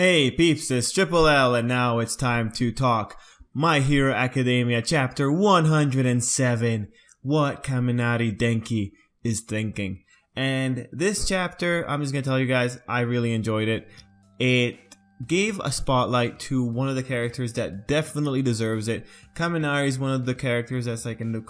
Hey peeps, it's Tripl-L and now it's time to talk My Hero Academia chapter 107, What Kaminari Denki is Thinking. And this chapter, I'm just going to tell you guys, I really enjoyed it. It gave a spotlight to one of the characters that definitely deserves it. Kaminari is one of the characters that's like in the,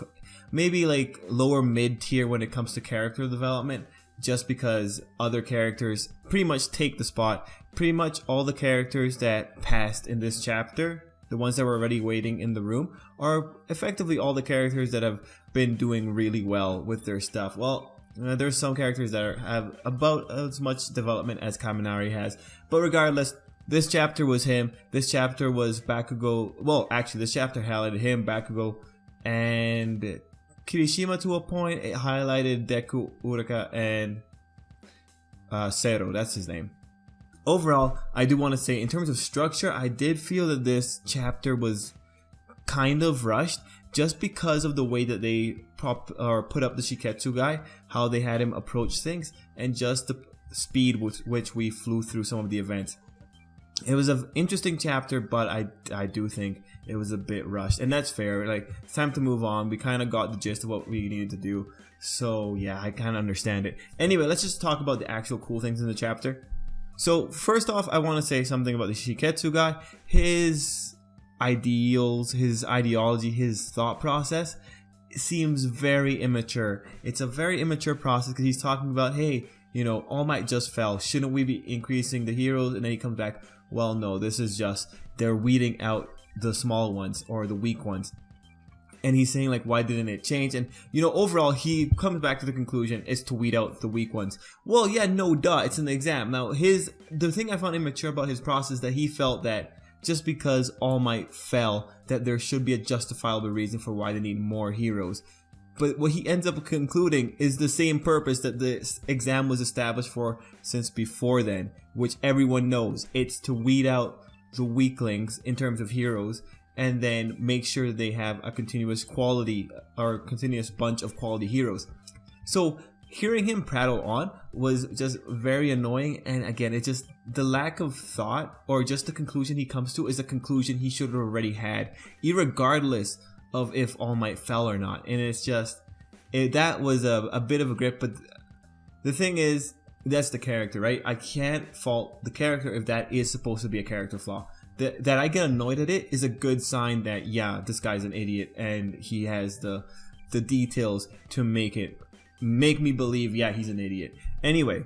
maybe like lower mid tier when it comes to character development, just because other characters pretty much take the spot. Pretty much all the characters that passed in this chapter, the ones that were already waiting in the room, are effectively all the characters that have been doing really well with their stuff. Well, there's some characters that have about as much development as Kaminari has, but regardless, this chapter was him. This chapter was Bakugo. Well, actually, this chapter highlighted him, Bakugo, and Kirishima to a point. It highlighted Deku, Uraka, and Sero. That's his name. Overall, I do want to say, in terms of structure, I did feel that this chapter was kind of rushed, just because of the way that they put up the Shiketsu guy, how they had him approach things, and just the speed with which we flew through some of the events. It was an interesting chapter, but I do think it was a bit rushed, and that's fair. Like, it's time to move on. We kind of got the gist of what we needed to do, so yeah, I kind of understand it. Anyway, let's just talk about the actual cool things in the chapter. So first off, I want to say something about the Shiketsu guy. His ideals, his ideology, his thought process seems very immature. It's a very immature process because he's talking about, hey, you know, All Might just fell. Shouldn't we be increasing the heroes? And then he comes back, well, no, this is just, they're weeding out the small ones or the weak ones. And he's saying, like, why didn't it change? And, you know, overall, he comes back to the conclusion is to weed out the weak ones. Well, yeah, no duh, it's an exam. Now, the thing I found immature about his process, that he felt that just because All Might fell, that there should be a justifiable reason for why they need more heroes. But what he ends up concluding is the same purpose that the exam was established for since before then, which everyone knows. It's to weed out the weaklings in terms of heroes, and then make sure they have a continuous quality or continuous bunch of quality heroes. So hearing him prattle on was just very annoying, and again, it's just the lack of thought, or just the conclusion he comes to is a conclusion he should have already had, irregardless of if All Might fell or not. And it's just, that was a bit of a grip, but the thing is, that's the character, right? I can't fault the character if that is supposed to be a character flaw. That I get annoyed at it is a good sign that, yeah, this guy's an idiot and he has the details to make me believe, yeah, he's an idiot. Anyway,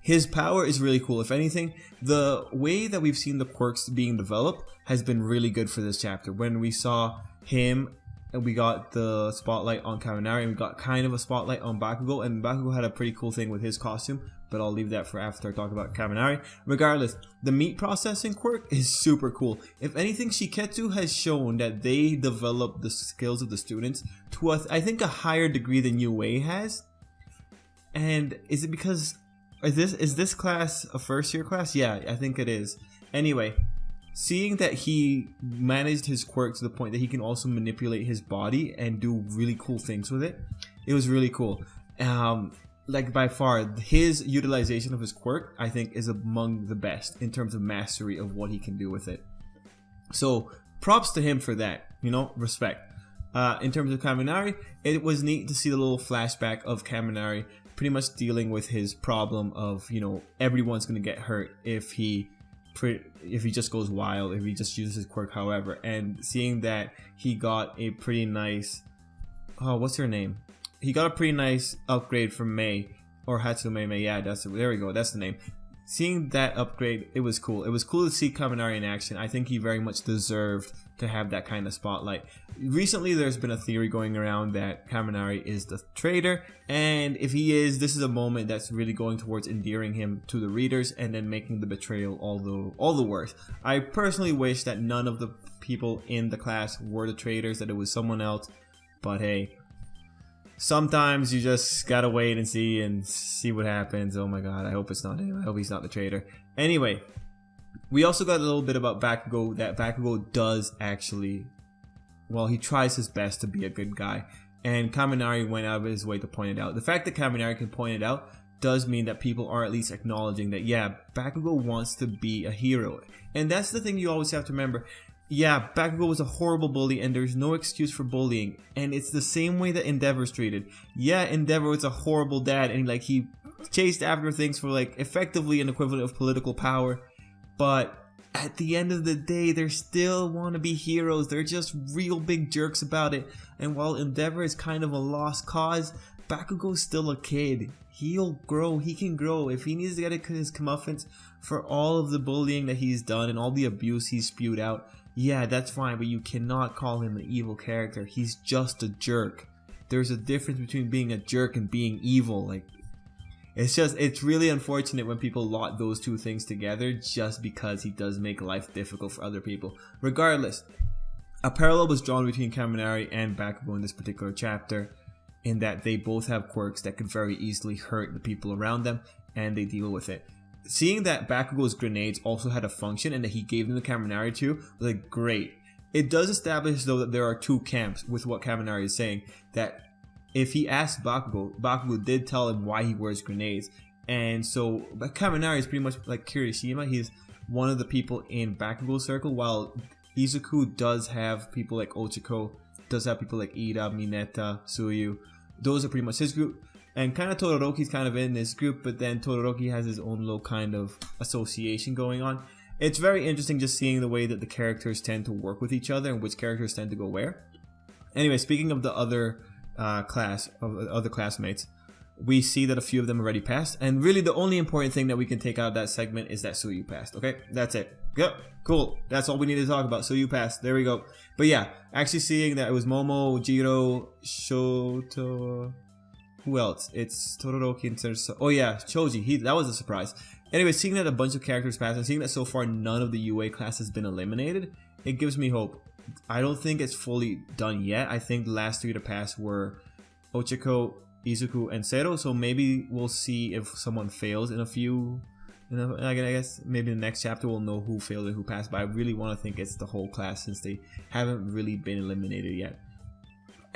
his power is really cool. If anything, the way that we've seen the quirks being developed has been really good for this chapter. When we saw him, and we got the spotlight on Kaminari, and we got kind of a spotlight on Bakugo, and Bakugo had a pretty cool thing with his costume, but I'll leave that for after I talk about Kaminari. Regardless, the meat processing quirk is super cool. If anything, Shiketsu has shown that they develop the skills of the students to I think a higher degree than UA has. And is it because is this class a first year class? Yeah, I think it is. Anyway, seeing that he managed his quirk to the point that he can also manipulate his body and do really cool things with it, it was really cool. Like, by far, his utilization of his quirk, I think, is among the best in terms of mastery of what he can do with it. So props to him for that, you know, respect. In terms of Kaminari, it was neat to see the little flashback of Kaminari pretty much dealing with his problem of, you know, everyone's going to get hurt if he just goes wild, if he just uses his quirk, however. And seeing that he got a pretty nice, what's her name? He got a pretty nice upgrade from Mei, or Hatsume Mei. Yeah, there we go. That's the name. Seeing that upgrade, it was cool. It was cool to see Kaminari in action. I think he very much deserved to have that kind of spotlight. Recently, there's been a theory going around that Kaminari is the traitor, and if he is, this is a moment that's really going towards endearing him to the readers and then making the betrayal all the worse. I personally wish that none of the people in the class were the traitors, that it was someone else, but hey, sometimes you just gotta wait and see what happens. Oh my god, I hope it's not him. I hope he's not the traitor. Anyway, we also got a little bit about Bakugo, that Bakugo does actually, well, he tries his best to be a good guy. And Kaminari went out of his way to point it out. The fact that Kaminari can point it out does mean that people are at least acknowledging that, yeah, Bakugo wants to be a hero. And that's the thing you always have to remember. Yeah, Bakugo was a horrible bully and there's no excuse for bullying. And it's the same way that Endeavor's treated. Yeah, Endeavor was a horrible dad and like he chased after things for like effectively an equivalent of political power. But at the end of the day, they still want to be heroes. They're just real big jerks about it. And while Endeavor is kind of a lost cause, Bakugo's still a kid. He'll grow. He can grow. If he needs to get his comeuppance for all of the bullying that he's done and all the abuse he's spewed out, yeah, that's fine. But you cannot call him an evil character. He's just a jerk. There's a difference between being a jerk and being evil. Like, it's really unfortunate when people lot those two things together just because he does make life difficult for other people. Regardless, a parallel was drawn between Kaminari and Bakugo in this particular chapter, in that they both have quirks that could very easily hurt the people around them, and they deal with it. Seeing that Bakugo's grenades also had a function and that he gave them to Kaminari too, was like, great. It does establish though that there are two camps with what Kaminari is saying, that if he asked Bakugo, Bakugo did tell him why he wears grenades. And so Kaminari is pretty much like Kirishima. He's one of the people in Bakugo's circle, while Izuku does have people like Ochiko, does have people like Ida, Mineta, Suyu. Those are pretty much his group. And kind of Todoroki's kind of in this group, but then Todoroki has his own little kind of association going on. It's very interesting just seeing the way that the characters tend to work with each other and which characters tend to go where. Anyway, speaking of the other classmates, we see that a few of them already passed, and really the only important thing that we can take out of that segment is that Suyu passed. Okay, that's it. Yep, cool. That's all we need to talk about. Suyu passed. There we go. But yeah, actually seeing that it was Momo, Jiro, Shoto. Who else? It's Todoroki and oh yeah, Choji. That was a surprise. Anyway, seeing that a bunch of characters passed and seeing that so far none of the UA class has been eliminated, it gives me hope. I don't think it's fully done yet. I think the last three to pass were Ochiko, Izuku, and Sero. So maybe we'll see if someone fails in a few. I guess maybe in the next chapter we'll know who failed and who passed. But I really want to think it's the whole class since they haven't really been eliminated yet.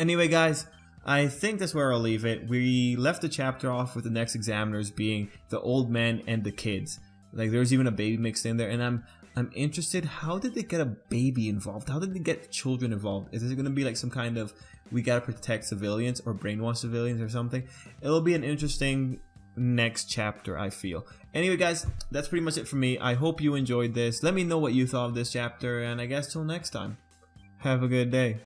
Anyway, guys, I think that's where I'll leave it. We left the chapter off with the next examiners being the old men and the kids. Like there's even a baby mixed in there, and I'm interested, how did they get a baby involved? How did they get children involved? Is it going to be like some kind of we gotta protect civilians or brainwash civilians or something? It'll be an interesting next chapter, I feel. Anyway, guys, that's pretty much it for me. I hope you enjoyed this. Let me know what you thought of this chapter, and I guess till next time, have a good day.